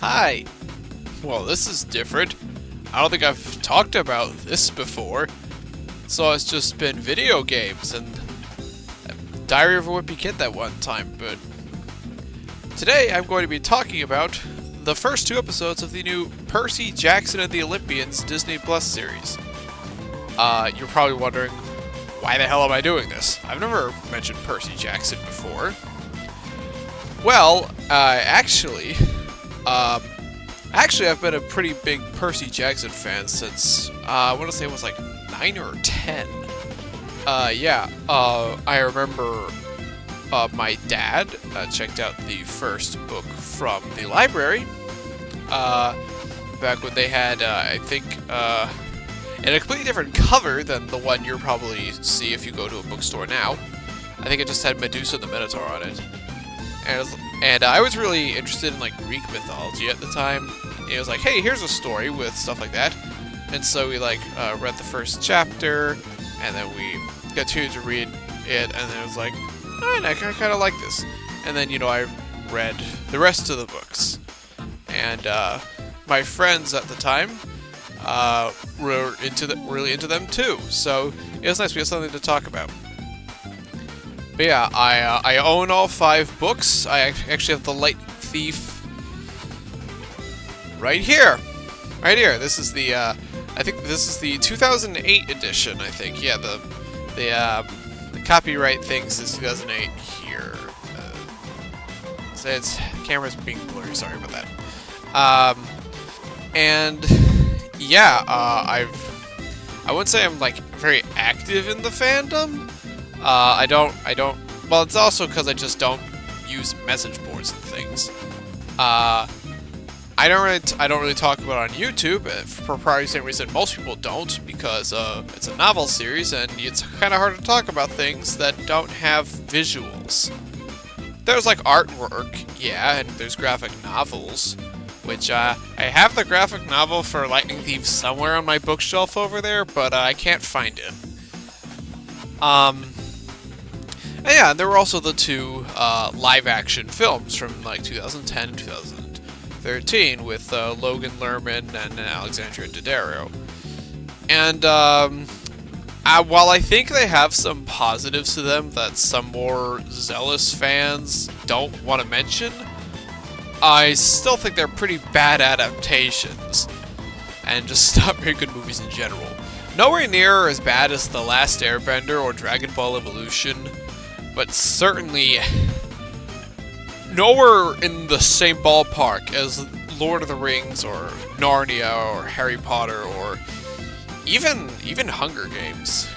Hi! Well, this is different. I don't think I've talked about this before. So it's just been video games and Diary of a Wimpy Kid that one time, but today I'm going to be talking about the first two episodes of the new Percy Jackson and the Olympians Disney Plus series. You're probably wondering, why the hell am I doing this? I've never mentioned Percy Jackson before. Well, actually, I've been a pretty big Percy Jackson fan since, I want to say it was like 9 or 10. I remember my dad checked out the first book from the library, back when they had, I think, and a completely different cover than the one you'll probably see if you go to a bookstore now. I think it just had Medusa the Minotaur on it. And I was really interested in like Greek mythology at the time. It was like, hey, here's a story with stuff like that. And so we like read the first chapter, and then we continued to read it, and then it was like, oh, I kind of like this. And then, I read the rest of the books. And my friends at the time were really into them too. So it was nice. We had something to talk about. But yeah, I own all 5 books. I actually have The Light Thief right here. Right here. This is the, I think this is the 2008 edition, I think. Yeah, the copyright thing says 2008 here. So it's, camera's being blurry, sorry about that. And yeah, I wouldn't say I'm like very active in the fandom. I don't, well, it's also because I just don't use message boards and things. I don't really talk about it on YouTube, for probably the same reason most people don't, because it's a novel series, and it's kind of hard to talk about things that don't have visuals. There's like artwork, yeah, and there's graphic novels, which I have the graphic novel for Lightning Thief somewhere on my bookshelf over there, but I can't find it. And yeah, there were also the 2 live-action films from like 2010 and 2013 with Logan Lerman and Alexandria Daddario. And while I think they have some positives to them that some more zealous fans don't want to mention, I still think they're pretty bad adaptations and just not very good movies in general. Nowhere near as bad as The Last Airbender or Dragon Ball Evolution, but certainly nowhere in the same ballpark as Lord of the Rings or Narnia or Harry Potter or even Hunger Games.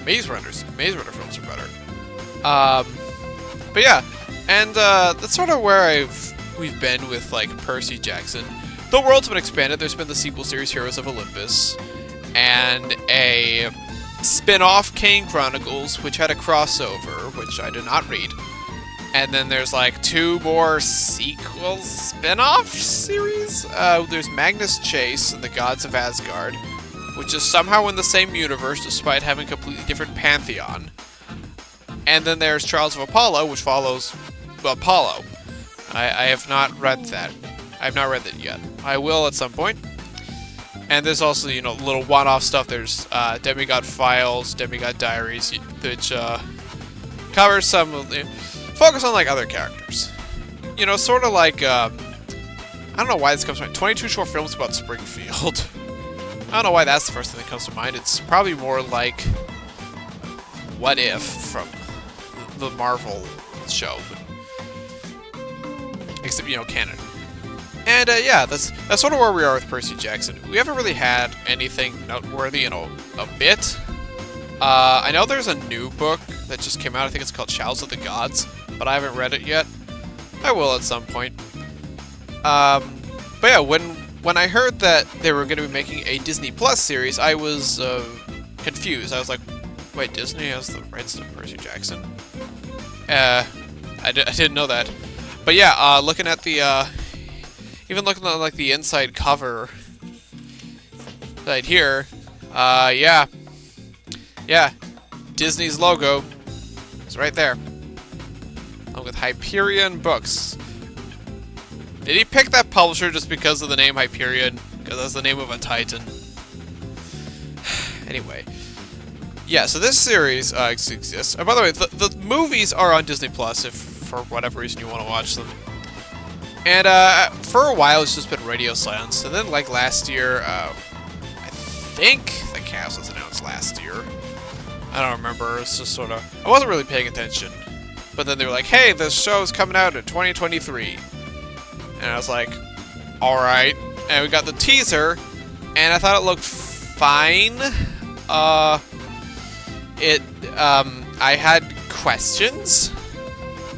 Maze Runner films are better. But yeah, and that's sort of where we've been with like Percy Jackson. The world's been expanded. There's been the sequel series Heroes of Olympus, and a spin-off Kane Chronicles, which had a crossover, which I did not read. And then there's like 2 more sequels, spin-off series? There's Magnus Chase and the Gods of Asgard, which is somehow in the same universe despite having a completely different pantheon. And then there's Trials of Apollo, which follows Apollo. I have not read that. I have not read that yet. I will at some point. And there's also, little one-off stuff. There's Demigod Files, Demigod Diaries, which covers some of the... focus on, like, other characters. Sort of like, I don't know why this comes to mind. 22 short films about Springfield. I don't know why that's the first thing that comes to mind. It's probably more like What If from the Marvel show. Except, canon. And, yeah, that's sort of where we are with Percy Jackson. We haven't really had anything noteworthy in a bit. I know there's a new book that just came out. I think it's called Shadows of the Gods, but I haven't read it yet. I will at some point. But yeah, when I heard that they were going to be making a Disney Plus series, I was confused. I was like, wait, Disney has the rights to Percy Jackson? I didn't know that. But yeah, looking at the... even looking at, like, the inside cover right here, yeah, Disney's logo is right there, along with Hyperion Books. Did he pick that publisher just because of the name Hyperion? Because that's the name of a Titan. Anyway. Yeah, so this series exists. And by the way, the movies are on Disney Plus if for whatever reason you want to watch them. And for a while, it's just been radio silence. And then, like, last year, I think the cast was announced last year. I don't remember. It's just sort of... I wasn't really paying attention. But then they were like, hey, this show's coming out in 2023. And I was like, alright. And we got the teaser, and I thought it looked fine. I had questions,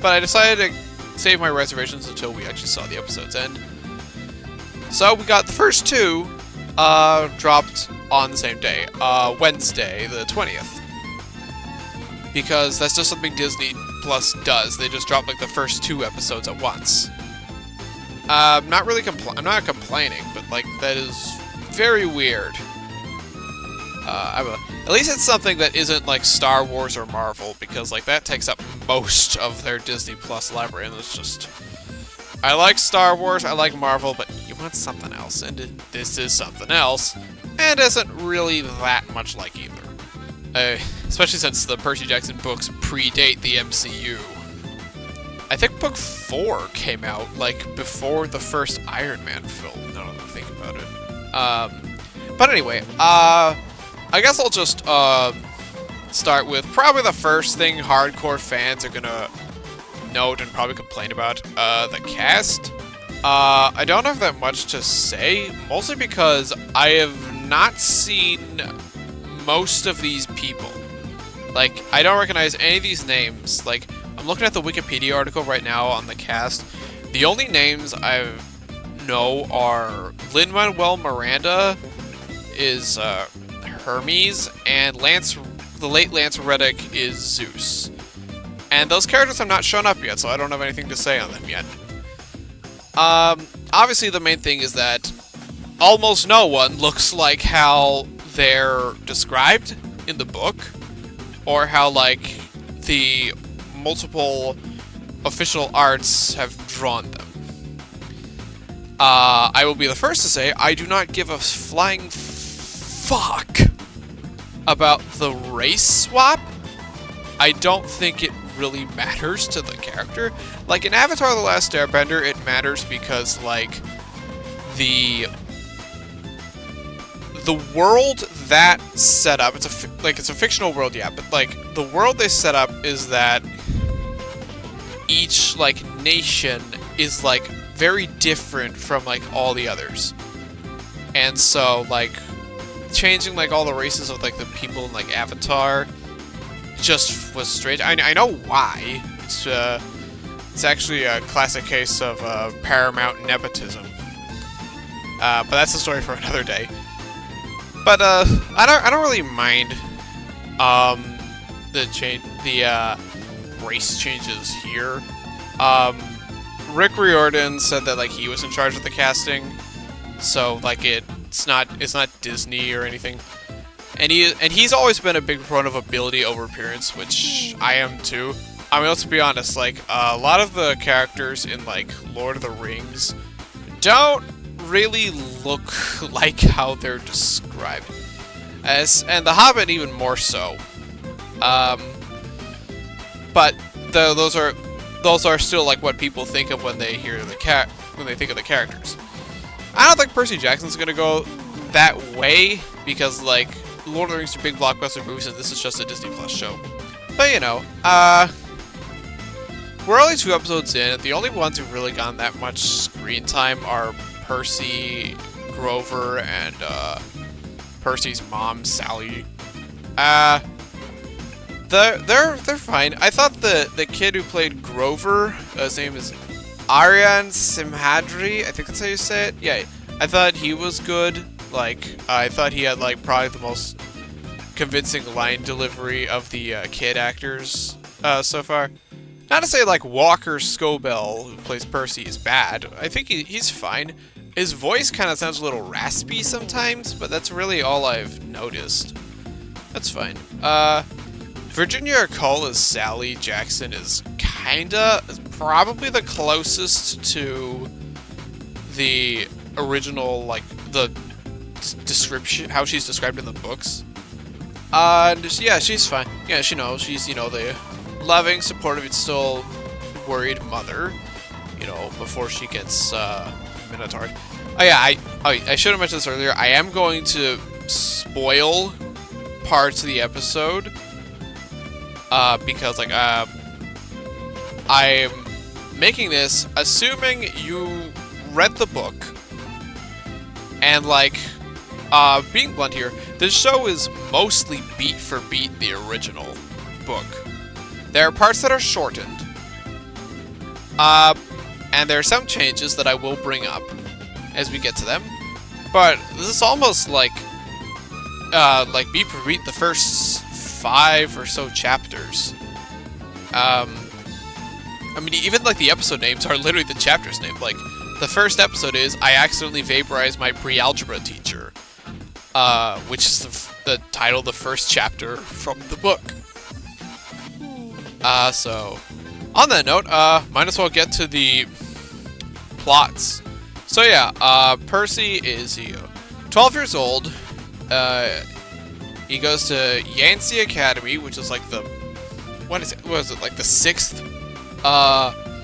but I decided to save my reservations until we actually saw the episode's end. So we got the first two dropped on the same day, Wednesday the 20th. Because that's just something Disney Plus does. They just drop like the first two episodes at once. I'm not complaining, but like that is very weird. At least it's something that isn't like Star Wars or Marvel, because like that takes up most of their Disney Plus library, and it's just... I like Star Wars, I like Marvel, but you want something else, and this is something else, and isn't really that much like either. Especially since the Percy Jackson books predate the MCU. I think book 4 came out like before the first Iron Man film, now that I think about it. But anyway, I guess I'll just start with probably the first thing hardcore fans are gonna note and probably complain about, the cast. I don't have that much to say, mostly because I have not seen most of these people. Like, I don't recognize any of these names. Like, I'm looking at the Wikipedia article right now on the cast. The only names I know are Lin-Manuel Miranda is Hermes, and the late Lance Reddick is Zeus. And those characters have not shown up yet, so I don't have anything to say on them yet. Obviously the main thing is that almost no one looks like how they're described in the book, or how, like, the multiple official arts have drawn them. I will be the first to say, I do not give a flying fuck about the race swap. I don't think it really matters to the character. Like, in Avatar: The Last Airbender, it matters because, like, the world that set up, it's a fictional world, yeah, but like the world they set up is that each like nation is like very different from like all the others, and so like changing like all the races of like the people in like Avatar just was strange. I know why. It's actually a classic case of Paramount nepotism, but that's a story for another day. But I don't really mind the race changes here. Rick Riordan said that like he was in charge of the casting, so like it's not Disney or anything. And he's always been a big proponent of ability over appearance, which I am too. I mean, let's be honest, like a lot of the characters in like Lord of the Rings don't really look like how they're described, and The Hobbit even more so. But those are still like what people think of when they hear when they think of the characters. I don't think Percy Jackson's gonna go that way because like Lord of the Rings are big blockbuster movies and this is just a Disney Plus show. But you know, we're only 2 episodes in, and the only ones who've really gotten that much screen time are Percy, Grover, and Percy's mom, Sally. They're fine. I thought the kid who played Grover, his name is Aryan Simhadri, I think that's how you say it. Yeah, I thought he was good. Like, I thought he had like probably the most convincing line delivery of the kid actors so far. Not to say like Walker Scobell, who plays Percy, is bad. I think he's fine. His voice kind of sounds a little raspy sometimes, but that's really all I've noticed. That's fine. Virginia Cole as Sally Jackson is probably the closest to the original, like, the description, how she's described in the books. Yeah, she's fine. Yeah, she knows. She's, you know, the loving, supportive, and still worried mother, you know, before she gets, Minotaur. Oh, yeah, I should have mentioned this earlier. I am going to spoil parts of the episode, because, like, I'm making this assuming you read the book, and, like, being blunt here, this show is mostly beat for beat the original book. There are parts that are shortened, and there are some changes that I will bring up as we get to them, but this is almost like beat for beat the first 5 or so chapters. I mean, even, like, the episode names are literally the chapter's name. Like, the first episode is, I accidentally vaporized my pre-algebra teacher, which is the title of the first chapter from the book. So, on that note, might as well get to the plots. So yeah, Percy is 12 years old. He goes to Yancey Academy, which is like the, what is it, like the 6th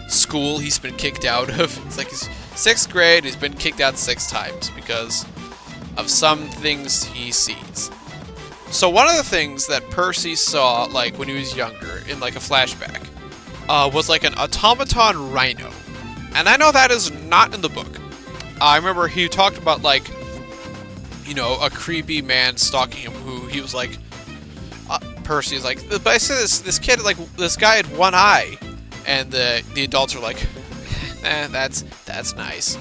school he's been kicked out of. It's like his 6th grade, he's been kicked out 6 times because of some things he sees. So one of the things that Percy saw, like, when he was younger, in, like, a flashback, was, like, an automaton rhino. And I know that is not in the book. I remember he talked about, like, you know, a creepy man stalking him who he was like, Percy's like, but I said this kid, like, this guy had one eye. And the adults are like, that's nice.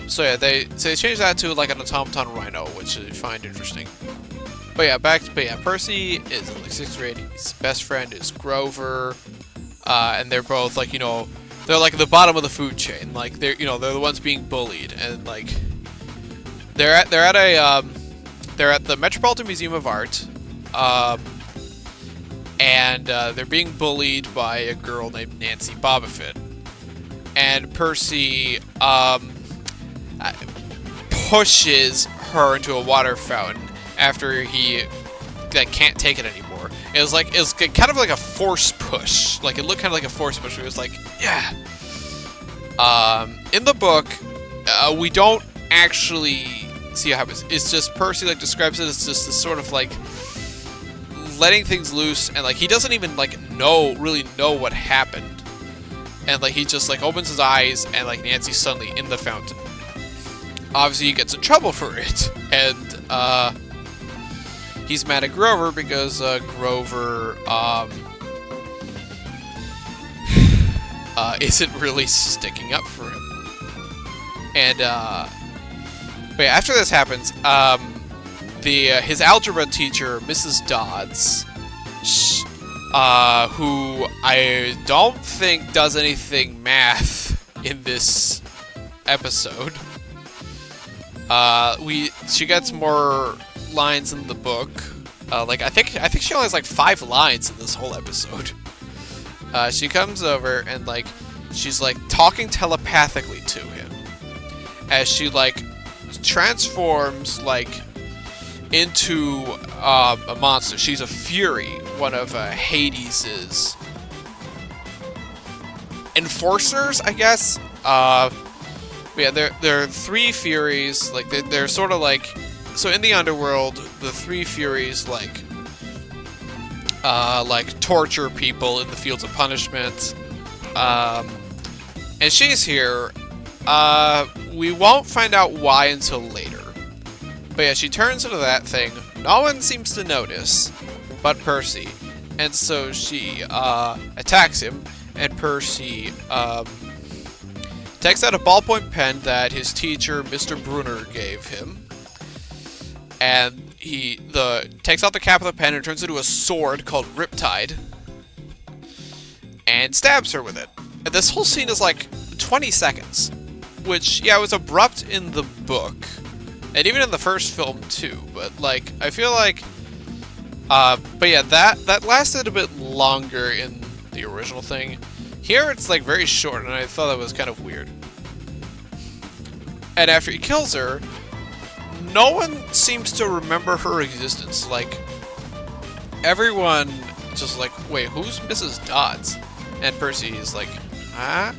So yeah, they changed that to, like, an automaton rhino, which I find interesting. But yeah, Percy is in, like, 6th grade. His best friend is Grover, and they're both, like, you know, they're, like, at the bottom of the food chain. Like, they're, you know, they're the ones being bullied, and, like, they're at the Metropolitan Museum of Art, and they're being bullied by a girl named Nancy Bobbitt. And Percy pushes her into a water fountain after he, like, can't take it anymore. It was kind of like a force push. Like, it looked kind of like a force push. Where it was like, yeah. In the book, we don't actually see what happens. It's just Percy, like, describes it as just this sort of, like, letting things loose, and, like, he doesn't even, like, really know what happened. And, like, he just, like, opens his eyes, and, like, Nancy's suddenly in the fountain. Obviously, he gets in trouble for it, and, he's mad at Grover because, Grover, isn't really sticking up for him. And, but yeah, after this happens, his algebra teacher, Mrs. Dodds, who I don't think does anything math in this episode. She gets more lines in the book. Like, I think she only has, like, 5 lines in this whole episode. She comes over and, like, she's, like, talking telepathically to him as she, like, transforms, like, into a monster. She's a Fury, one of Hades's enforcers, I guess. Yeah, there are 3 Furies. Like, they're sort of like, so in the underworld, the 3 Furies, like torture people in the fields of punishment. And she's here. We won't find out why until later. But yeah, she turns into that thing. No one seems to notice but Percy. And so she attacks him, and Percy takes out a ballpoint pen that his teacher, Mr. Brunner, gave him. And he takes out the cap of the pen and turns it into a sword called Riptide. And stabs her with it. And this whole scene is like 20 seconds. Which, yeah, was abrupt in the book. And even in the first film, too. But, like, I feel like... but yeah, that lasted a bit longer in the original thing. Here, it's, like, very short, and I thought that was kind of weird. And after he kills her, no one seems to remember her existence. Like, everyone just like, wait, who's Mrs. Dodds? And Percy is like, huh?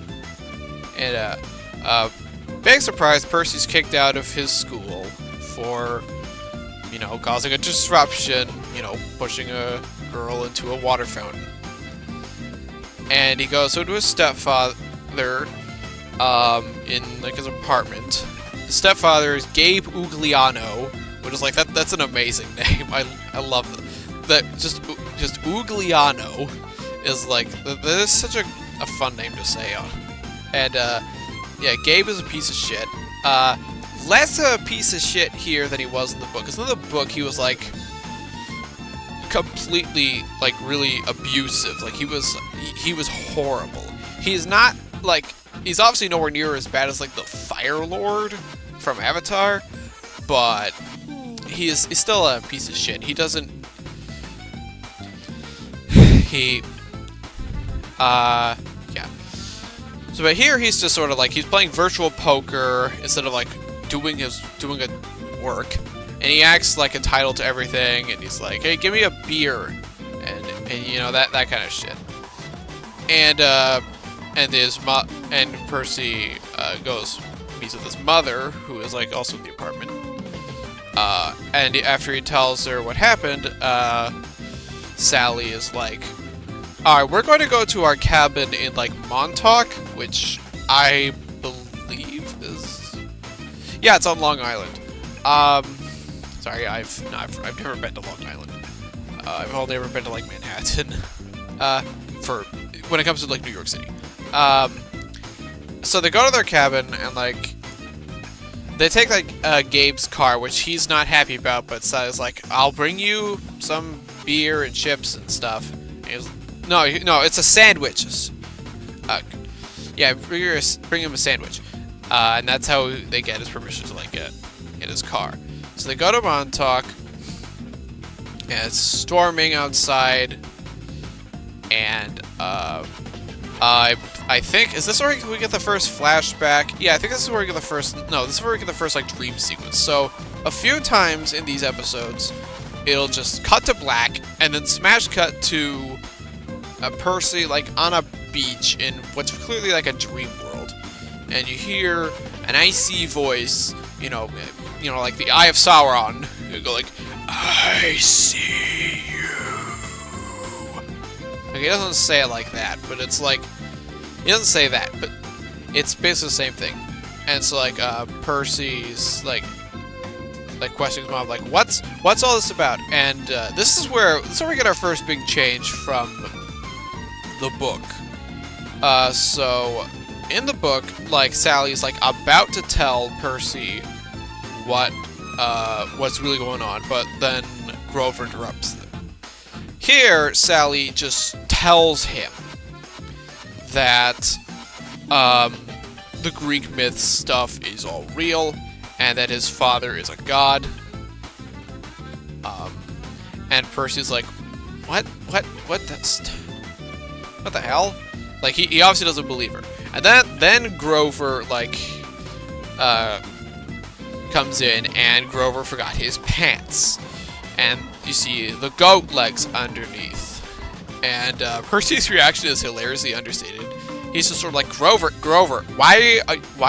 And, big surprise, Percy's kicked out of his school for, you know, causing a disruption, you know, pushing a girl into a water fountain. And he goes into his stepfather, in, like, his apartment. His stepfather is Gabe Ugliano, which is like, that's an amazing name. I love that. Just Ugliano is like, that is such a fun name to say on. And, yeah, Gabe is a piece of shit. Less a piece of shit here than he was in the book. Because in the book, he was, like, completely, like, really abusive. Like, he was horrible. He's not, like, he's obviously nowhere near as bad as, like, the Fire Lord from Avatar. But he's still a piece of shit. He doesn't... yeah. So, but here he's just sort of like, he's playing virtual poker instead of like doing a work, and he acts like entitled to everything, and he's like, hey, give me a beer, and you know, that kind of shit. And Percy goes, meets with his mother, who is like also in the apartment, and after he tells her what happened, Sally is like, alright, we're going to go to our cabin in, like, Montauk, which I believe is... Yeah, it's on Long Island. Sorry, I've never been to Long Island. I've only ever been to, like, Manhattan. When it comes to, like, New York City. So they go to their cabin, and, like, they take, like, Gabe's car, which he's not happy about, but Sally's like, I'll bring you some beer and chips and stuff. And he was, no, it's a sandwich. Yeah, bring him a sandwich. And that's how they get his permission to, like, get in his car. So they go to Montauk, and it's storming outside, and, I think, is this where we get the first flashback? Yeah, I think this is where we get the first, no, this is where we get the first, like, dream sequence. So, a few times in these episodes, it'll just cut to black, and then smash cut to Percy, like, on a beach in what's clearly like a dream world, and you hear an icy voice, you know, like the Eye of Sauron. You go like, I see you. Like, he doesn't say it like that, but it's like, he doesn't say that, but it's basically the same thing. And so, like, Percy's like questioning his mom, like, what's all this about? And this is where we get our first big change from the book. So in the book, like, Sally's like about to tell Percy what's really going on, but then Grover interrupts them. Here, Sally just tells him that the Greek myth stuff is all real, and that his father is a god. And Percy's like, what the hell? Like, he obviously doesn't believe her. And then Grover, like, comes in, and Grover forgot his pants. And you see the goat legs underneath. And Percy's reaction is hilariously understated. He's just sort of like, Grover, why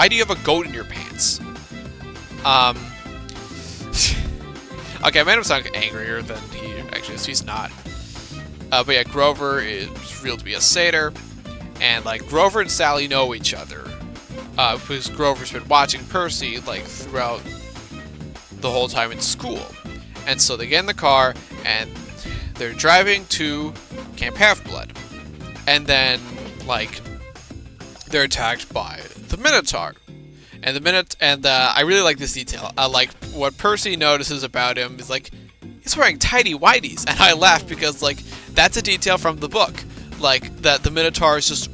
do you have a goat in your pants? Okay, I made him sound angrier than he actually is. He's not. But yeah, Grover is revealed to be a satyr. And, like, Grover and Sally know each other. Because Grover's been watching Percy, like, throughout the whole time in school. And so they get in the car, and they're driving to Camp Half-Blood. And then, like, they're attacked by the Minotaur. And I really like this detail. Like, what Percy notices about him is, like, he's wearing tidy whities. And I laugh because, like, that's a detail from the book. Like, that the Minotaur is just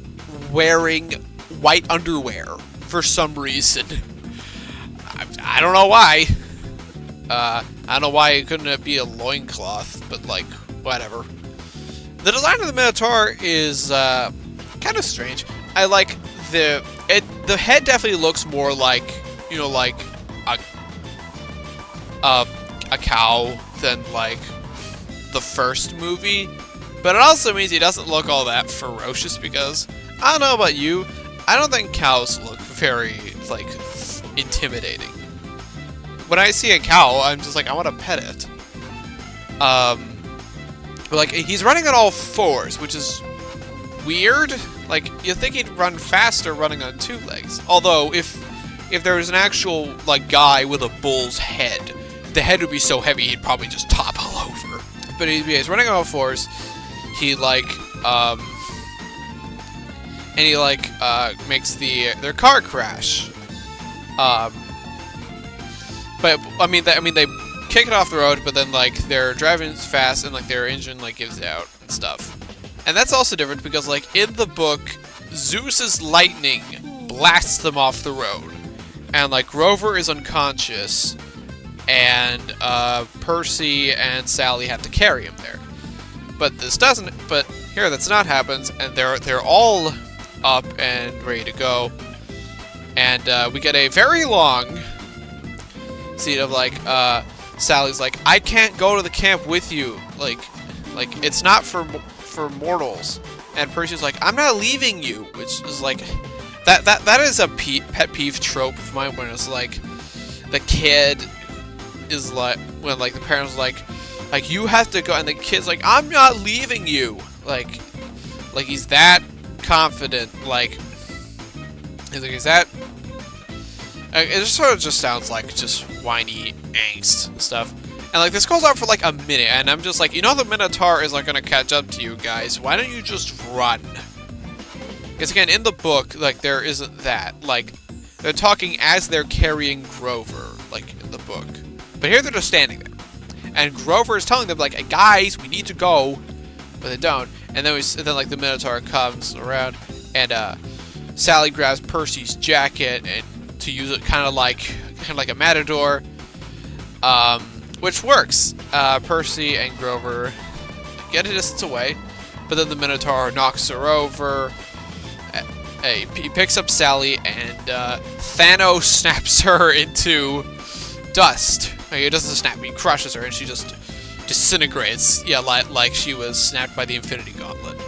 wearing white underwear for some reason. I don't know why. I don't know why it couldn't be a loincloth, but, like, whatever. The design of the Minotaur is kind of strange. I like the head definitely looks more like you know, like a a, a cow than like the first movie, but it also means he doesn't look all that ferocious because I don't know about you, I don't think cows look very like intimidating. When I see a cow, I'm just like, I want to pet it. But like he's running on all fours, which is weird. Like you'd think he'd run faster running on two legs. Although if there was an actual like guy with a bull's head, the head would be so heavy he'd probably just topple over. But he's running on all fours. He like makes their car crash. But I mean they kick it off the road, but then like they're driving fast and like their engine like gives out and stuff. And that's also different because like in the book, Zeus's lightning blasts them off the road, and like Grover is unconscious, and Percy and Sally have to carry him there. But this doesn't. But here that's not happens, and they're all up and ready to go, and we get a very long scene of like Sally's like, I can't go to the camp with you, like it's not for mortals, and Percy's like, I'm not leaving you, which is like that is a pet peeve trope of mine when it's like the kid is like when like the parents like you have to go, and the kid's like, I'm not leaving you, like he's that confident, like he's that. It just sort of just sounds like just whiny angst and stuff. And like this goes on for like a minute, and I'm just like, you know, the Minotaur is like gonna catch up to you guys. Why don't you just run? Because again, in the book, like there isn't that. Like they're talking as they're carrying Grover, like in the book. But here they're just standing there, and Grover is telling them like, hey, guys, we need to go, but they don't. And then like the Minotaur comes around, and Sally grabs Percy's jacket and to use it kind of like a matador, which works. Percy and Grover get a distance away, but then the Minotaur knocks her over. He picks up Sally, and Thanos snaps her into dust. He doesn't snap, he crushes her, and she just disintegrates. Yeah, like she was snapped by the Infinity Gauntlet.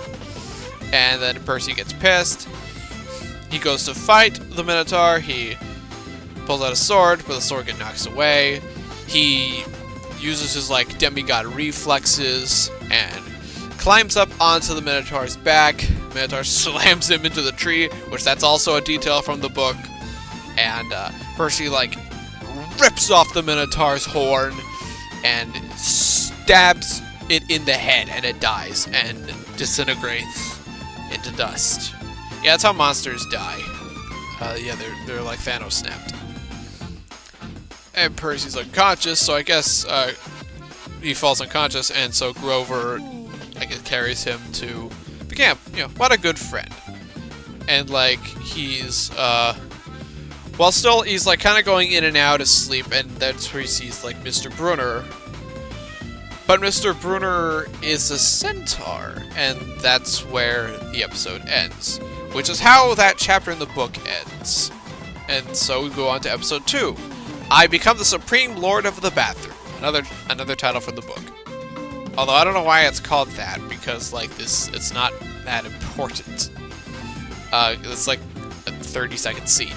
And then Percy gets pissed. He goes to fight the Minotaur. He pulls out a sword, but the sword gets knocked away. He uses his like demigod reflexes and climbs up onto the Minotaur's back. Minotaur slams him into the tree, which that's also a detail from the book. And Percy like rips off the Minotaur's horn and stabs it in the head, and it dies and disintegrates into dust. Yeah, that's how monsters die. Yeah, they're like Thanos snapped. And Percy's unconscious, so I guess he falls unconscious, and so Grover, I guess, carries him to the camp. You know, what a good friend. And like he's well, still he's like kind of going in and out of sleep, and that's where he sees like Mr. Brunner. But Mr. Brunner is a centaur, and that's where the episode ends, which is how that chapter in the book ends. And so we go on to episode 2. I become the Supreme Lord of the Bathroom. Another title for the book. Although I don't know why it's called that, because like it's not that important. It's like a 30-second scene.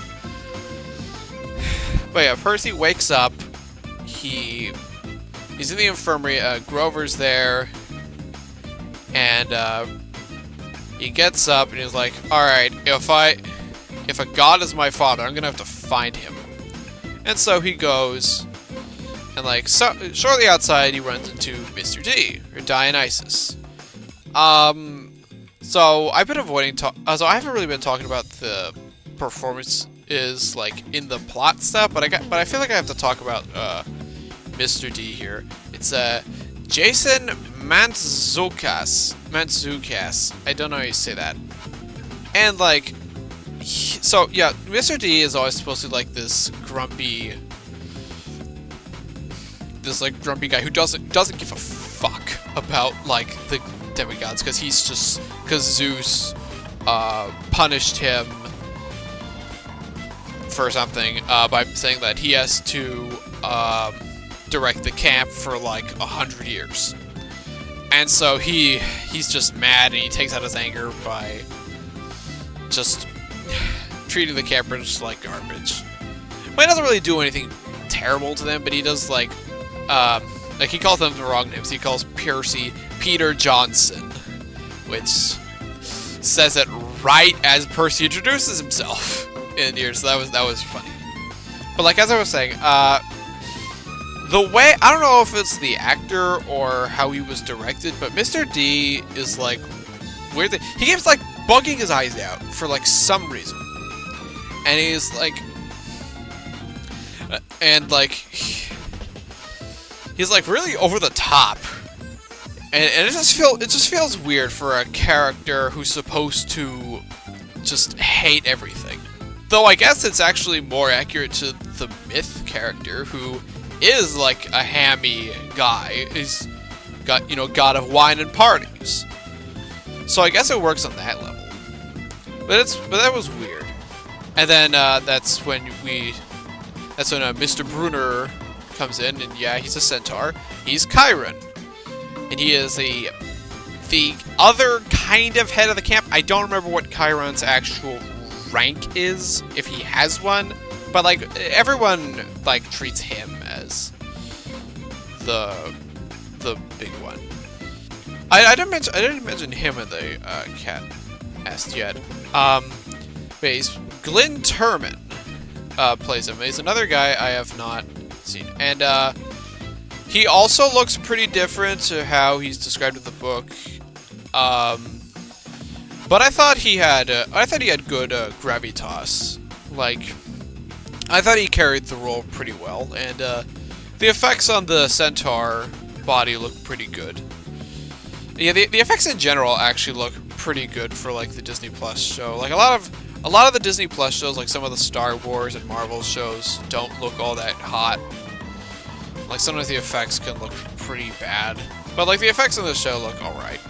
But yeah, Percy wakes up. He's in the infirmary. Grover's there, and he gets up and he's like, "All right, if a god is my father, I'm gonna have to find him." And so he goes, and like shortly outside, he runs into Mr. D, or Dionysus. So I've been avoiding so I haven't really been talking about the performances like in the plot stuff, but I feel like I have to talk about Mr. D here. It's Jason Mantzoukas. I don't know how you say that. And like, so yeah, Mr. D is always supposed to be like this grumpy guy who doesn't give a fuck about like the demigods, because Zeus punished him or something by saying that he has to direct the camp for like 100 years. And so he's just mad, and he takes out his anger by just treating the campers like garbage. Well, he doesn't really do anything terrible to them, but he does like he calls them the wrong names. He calls Percy Peter Johnson, which says it right as Percy introduces himself in here. So that was funny. But like as I was saying, the way, I don't know if it's the actor or how he was directed, but Mr. D is like weird. He keeps like bugging his eyes out for like some reason, and he's like, he's like really over the top, and it just feels weird for a character who's supposed to just hate everything. Though I guess it's actually more accurate to the myth character, who is like a hammy guy. He's got, you know, god of wine and parties. So I guess it works on that level. But that was weird. And then that's when Mr. Brunner comes in, and yeah, he's a centaur. He's Chiron, and he is the other kind of head of the camp. I don't remember what Chiron's actual rank is, if he has one. But like everyone like treats him as the big one. I didn't mention him in the cat asked yet. But he's Glenn Turman plays him. He's another guy I have not seen, and he also looks pretty different to how he's described in the book. But I thought he had good gravitas. Like, I thought he carried the role pretty well, and the effects on the centaur body look pretty good. Yeah, the effects in general actually look pretty good for like the Disney Plus show. Like a lot of the Disney Plus shows, like some of the Star Wars and Marvel shows, don't look all that hot. Like sometimes the effects can look pretty bad, but like the effects in this show look all right.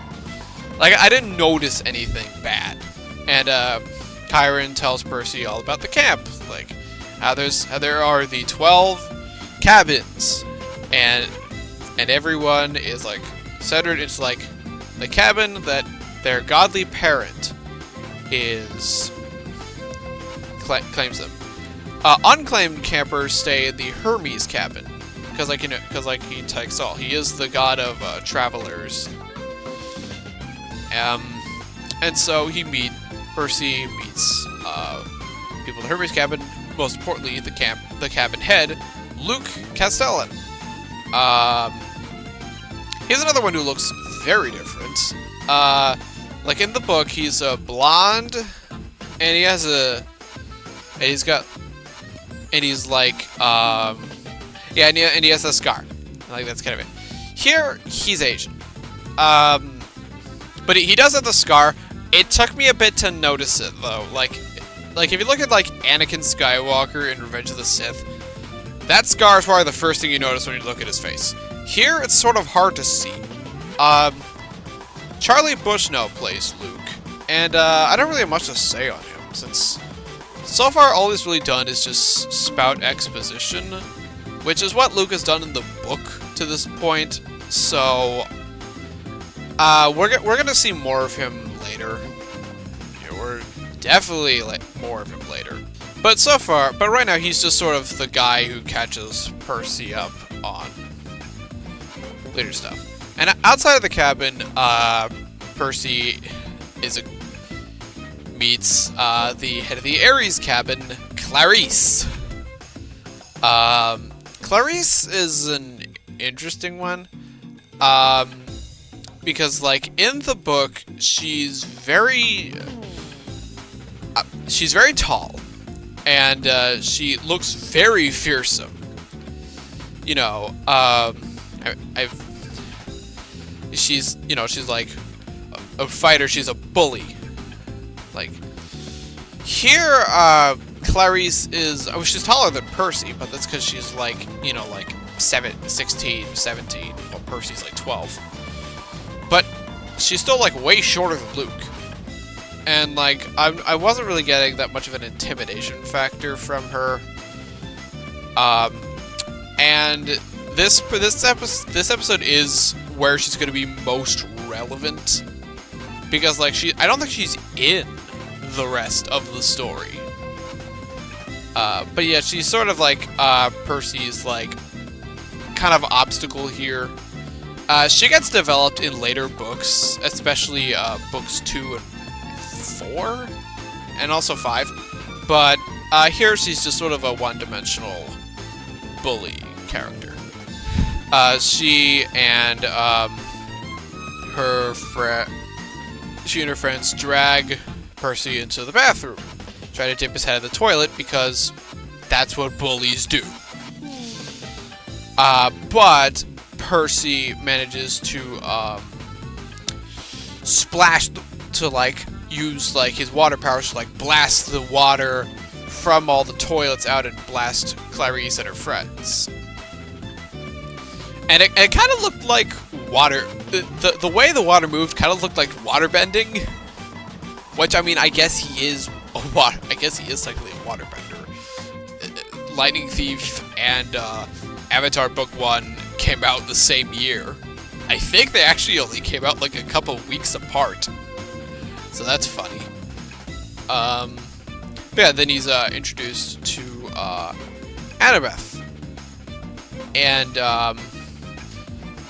Like I didn't notice anything bad, and Chiron tells Percy all about the camp, like how there are the 12 cabins, and everyone is like centered. It's like the cabin that their godly parent claims them. Unclaimed campers stay in the Hermes cabin because he takes all. He is the god of travelers. And so Percy meets people in the Hermes cabin. Most importantly, the cabin head, Luke Castellan. He's another one who looks very different. Like in the book, he's a blonde, and he's he has a scar. Like that's kind of it. Here, he's Asian. But he does have the scar. It took me a bit to notice it though. Like if you look at like Anakin Skywalker in Revenge of the Sith, that scar is probably the first thing you notice when you look at his face. Here, it's sort of hard to see. Charlie Bushnell plays Luke, and I don't really have much to say on him, since so far all he's really done is just spout exposition, which is what Luke has done in the book to this point. So we're gonna see more of him later. Yeah, we're definitely more of him later. But right now he's just sort of the guy who catches Percy up on later stuff. And outside of the cabin, Percy meets the head of the Ares cabin, Clarice. Clarice is an interesting one, because like in the book, she's very tall, and she looks very fearsome. You know, she's like a fighter. She's a bully. Like here, Clarice is. Oh, she's taller than Percy, but that's because she's like 16, 17. Well, Percy's like 12. But she's still like way shorter than Luke. and like I wasn't really getting that much of an intimidation factor from her. And this episode is where she's going to be most relevant, because like I don't think she's in the rest of the story. But yeah, she's sort of like Percy's like kind of obstacle here. She gets developed in later books, especially books 2 and 4, and also 5. But here she's just sort of a one-dimensional bully character. She and her friends drag Percy into the bathroom, try to dip his head in the toilet because that's what bullies do. But Percy manages to use like his water powers to like blast the water from all the toilets out and blast Clarice and her friends. And it kind of looked like water. The way the water moved kind of looked like water bending, which I mean, I guess he is technically a waterbender. Lightning Thief and Avatar Book 1 came out the same year. I think they actually only came out like a couple weeks apart. So that's funny. But yeah, then he's introduced to Annabeth. And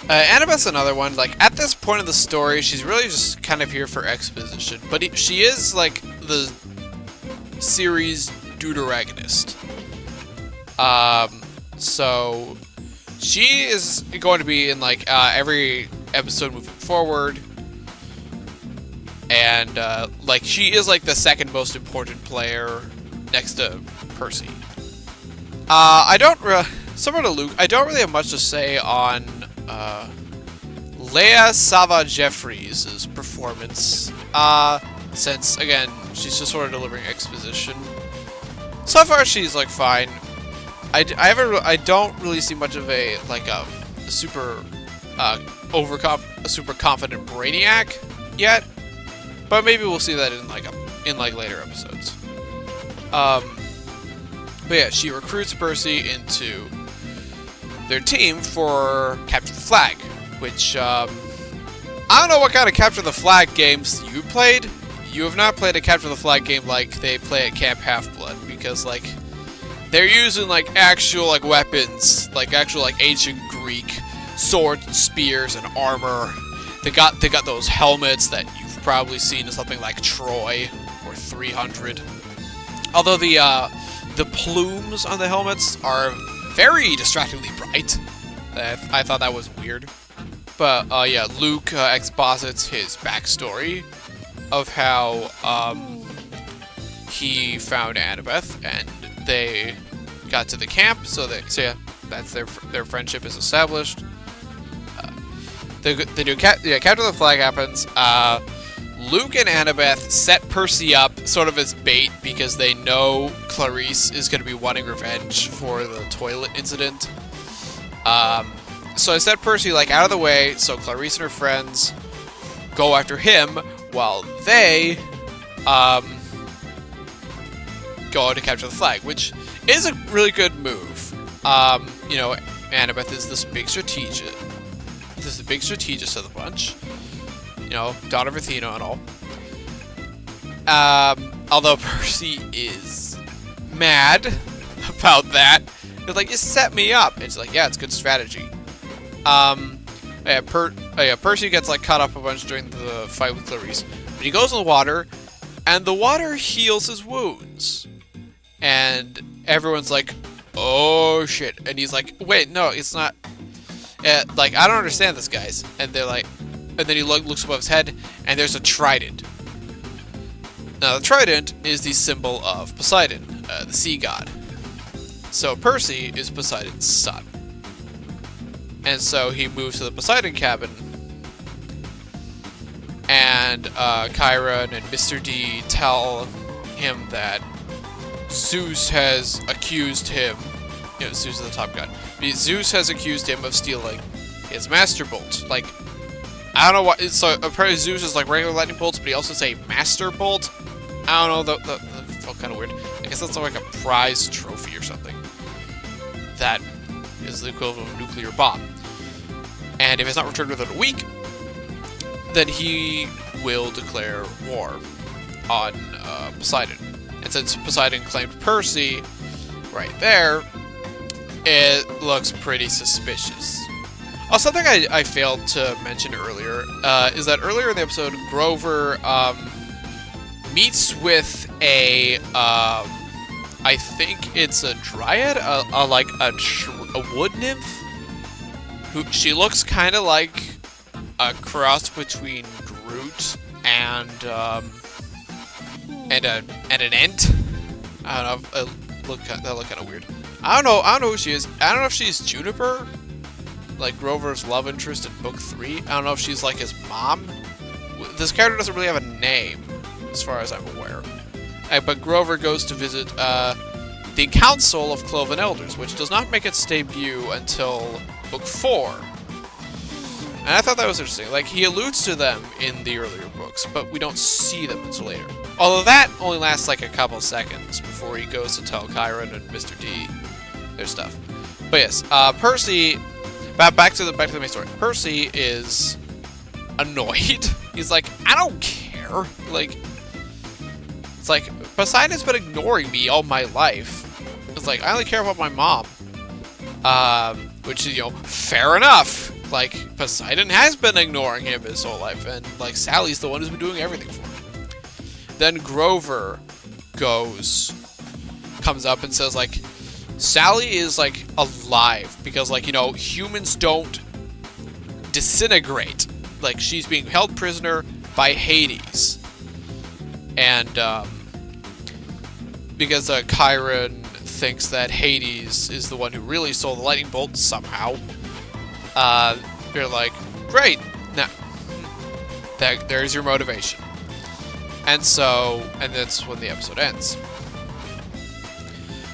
Annabeth's another one. Like, at this point of the story, she's really just kind of here for exposition. But she is like the series deuteragonist. So she is going to be in like every episode moving forward, and like she is like the second most important player next to Percy. Similar to Luke, I don't really have much to say on Leia Sava Jeffries' performance, since again she's just sort of delivering exposition. So far, she's like fine. I don't really see much of a like a super confident Brainiac yet, but maybe we'll see that in later episodes. But yeah, she recruits Percy into their team for Capture the Flag, which I don't know what kind of Capture the Flag games you played. You have not played a Capture the Flag game like they play at Camp Half-Blood, because like they're using like actual like weapons, like actual like ancient Greek swords and spears and armor. They got those helmets that you've probably seen in something like Troy or 300. Although the plumes on the helmets are very distractingly bright. I thought that was weird. But yeah, Luke exposits his backstory of how he found Annabeth and they got to the camp. So yeah, that's their friendship is established. Capture the Flag happens. Luke and Annabeth set Percy up sort of as bait because they know Clarice is going to be wanting revenge for the toilet incident. So I set Percy like out of the way so Clarice and her friends go after him while they go to capture the flag, which is a really good move. You know, Annabeth is this big strategist. This is the big strategist of the bunch. You know, daughter of Athena and all. Although Percy is mad about that. He's like, you set me up. And it's like, yeah, it's good strategy. Percy gets like caught up a bunch during the fight with Clarice. But he goes in the water, and the water heals his wounds. And everyone's like, oh shit. And he's like, wait, no, it's not. Like, I don't understand this, guys. And they're like, and then he looks above his head, and there's a trident. Now, the trident is the symbol of Poseidon, the sea god. So Percy is Poseidon's son. And so he moves to the Poseidon cabin, and Chiron and Mr. D tell him that Zeus has accused him, you know, Zeus is the top god, Zeus has accused him of stealing his Master Bolt. Like, I don't know what. So apparently Zeus is like regular lightning bolts, but he also say master bolt. I don't know. That felt kind of weird. I guess that's like a prize trophy or something. That is the equivalent of a nuclear bomb. And if it's not returned within a week, then he will declare war on Poseidon. And since Poseidon claimed Percy right there, it looks pretty suspicious. Oh, something I failed to mention earlier is that earlier in the episode, Grover meets with a, I think it's a dryad, like a wood nymph, who she looks kind of like a cross between Groot and an Ent. I don't know. That look kind of weird. I don't know who she is. I don't know if she's Juniper, like Grover's love interest in book 3. I don't know if she's like his mom. This character doesn't really have a name, as far as I'm aware. But Grover goes to visit the Council of Cloven Elders, which does not make its debut until book 4. And I thought that was interesting. Like, he alludes to them in the earlier books, but we don't see them until later. Although that only lasts like a couple seconds before he goes to tell Chiron and Mr. D their stuff. But yes, Percy. Back to the main story. Percy is annoyed. He's like, I don't care. Like, it's like Poseidon's been ignoring me all my life. It's like I only care about my mom. Which is, fair enough. Like, Poseidon has been ignoring him his whole life, and like Sally's the one who's been doing everything for him. Then Grover comes up and says like, Sally is like alive because like, humans don't disintegrate. Like, she's being held prisoner by Hades. And because Chiron thinks that Hades is the one who really stole the lightning bolt somehow, they're like, great, now there's your motivation. And that's when the episode ends.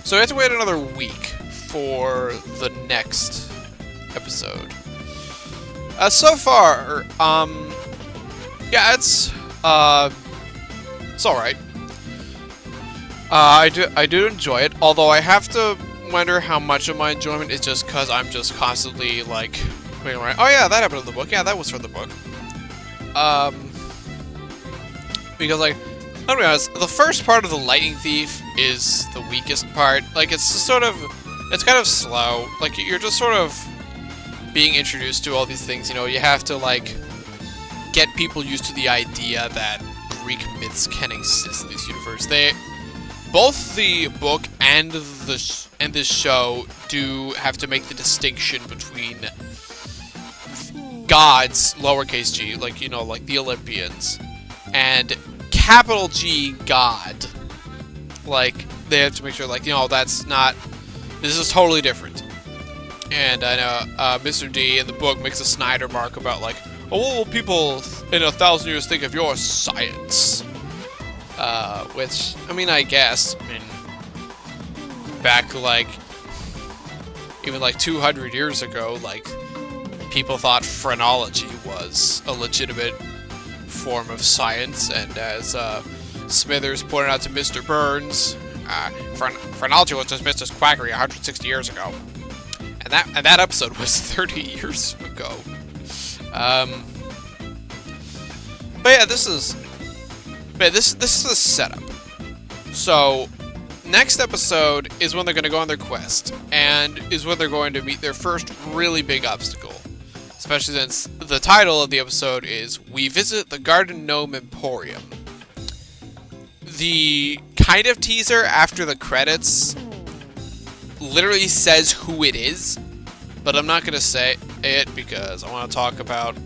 So we have to wait another week for the next episode. So far, yeah, it's alright. I do enjoy it, although I have to wonder how much of my enjoyment is just because I'm just constantly like, oh yeah, that happened in the book. Yeah, that was from the book. Because like, I'll be honest, the first part of the Lightning Thief is the weakest part. Like, it's just it's kind of slow. Like, you're just sort of being introduced to all these things. You have to like get people used to the idea that Greek myths can exist in this universe. Both the book and the show do have to make the distinction between gods, lowercase g, like, like the Olympians, and capital G God. Like, they have to make sure, like, that's not, this is totally different. And I know Mr. D in the book makes a Snyder mark about, like, oh, what will people in 1,000 years think of your science? Which, I guess, back, like, even, like, 200 years ago, like, people thought phrenology was a legitimate form of science, and as Smithers pointed out to Mr. Burns, phrenology was just Mr. Quackery 160 years ago. And that episode was 30 years ago. But yeah, this is a setup. So, next episode is when they're going to go on their quest, and is when they're going to meet their first really big obstacle. Especially since the title of the episode is We Visit the Garden Gnome Emporium. The kind of teaser after the credits literally says who it is, but I'm not going to say it because I want to talk about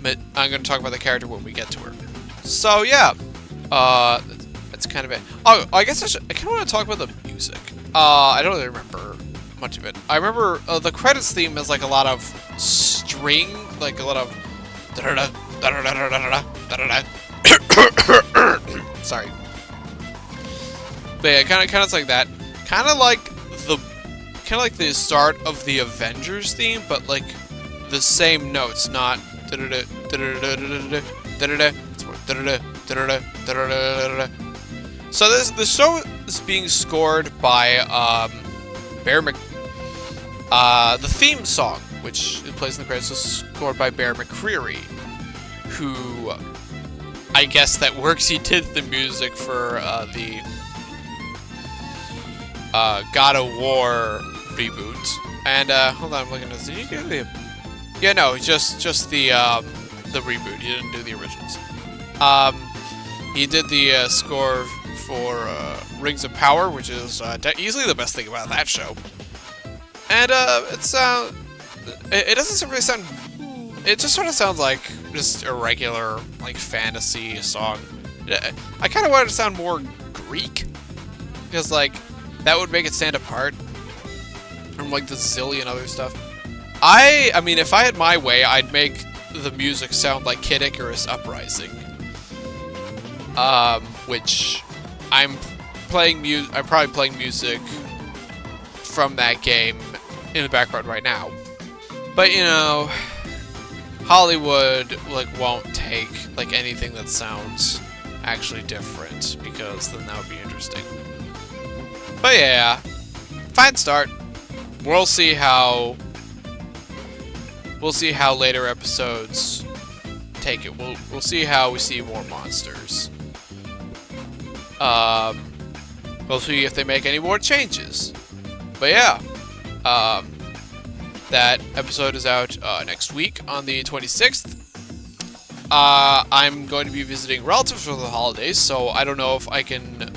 the character when we get to her. So yeah, that's kind of it. Oh, I guess I kind of want to talk about the music. I don't really remember much of it. I remember the credits theme is like a lot of string, like a lot of sorry. But yeah, kind of like that. Kind of like the start of the Avengers theme, but like the same notes, not So the show is being scored by the theme song, which plays in the credits, is scored by Bear McCreary, who I guess that works. He did the music for the God of War reboot. And hold on, I'm looking at this. Did he do the? Yeah, no, just the reboot. He didn't do the originals. He did the score for Rings of Power, which is easily the best thing about that show. And it doesn't really sound. It just sort of sounds like just a regular like fantasy song. I kind of want it to sound more Greek, because like that would make it stand apart from like the zillion other stuff. I mean, if I had my way, I'd make the music sound like Kid Icarus Uprising. Which I'm probably playing music from that game in the background right now. But you know, Hollywood like won't take like anything that sounds actually different, because then that would be interesting. But yeah, fine start. We'll see how later episodes take it. We'll see how we see more monsters. We'll see if they make any more changes. But yeah, that episode is out next week on the 26th. I'm going to be visiting relatives for the holidays, so I don't know if I can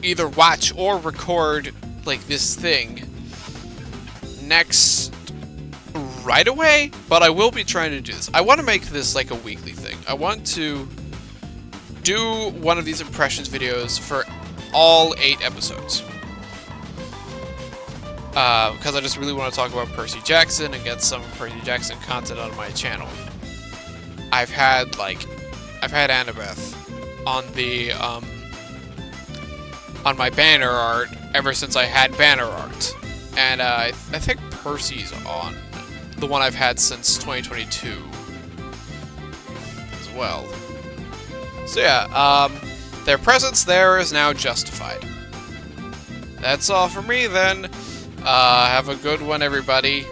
either watch or record like this thing next right away, but I will be trying to do this. I want to make this like a weekly thing. I want to do one of these impressions videos for all 8 episodes. Because I just really want to talk about Percy Jackson and get some Percy Jackson content on my channel. I've had Annabeth on the on my banner art ever since I had banner art, and I think Percy's on the one I've had since 2022 as well. So yeah, their presence there is now justified. That's all for me then. Have a good one, everybody.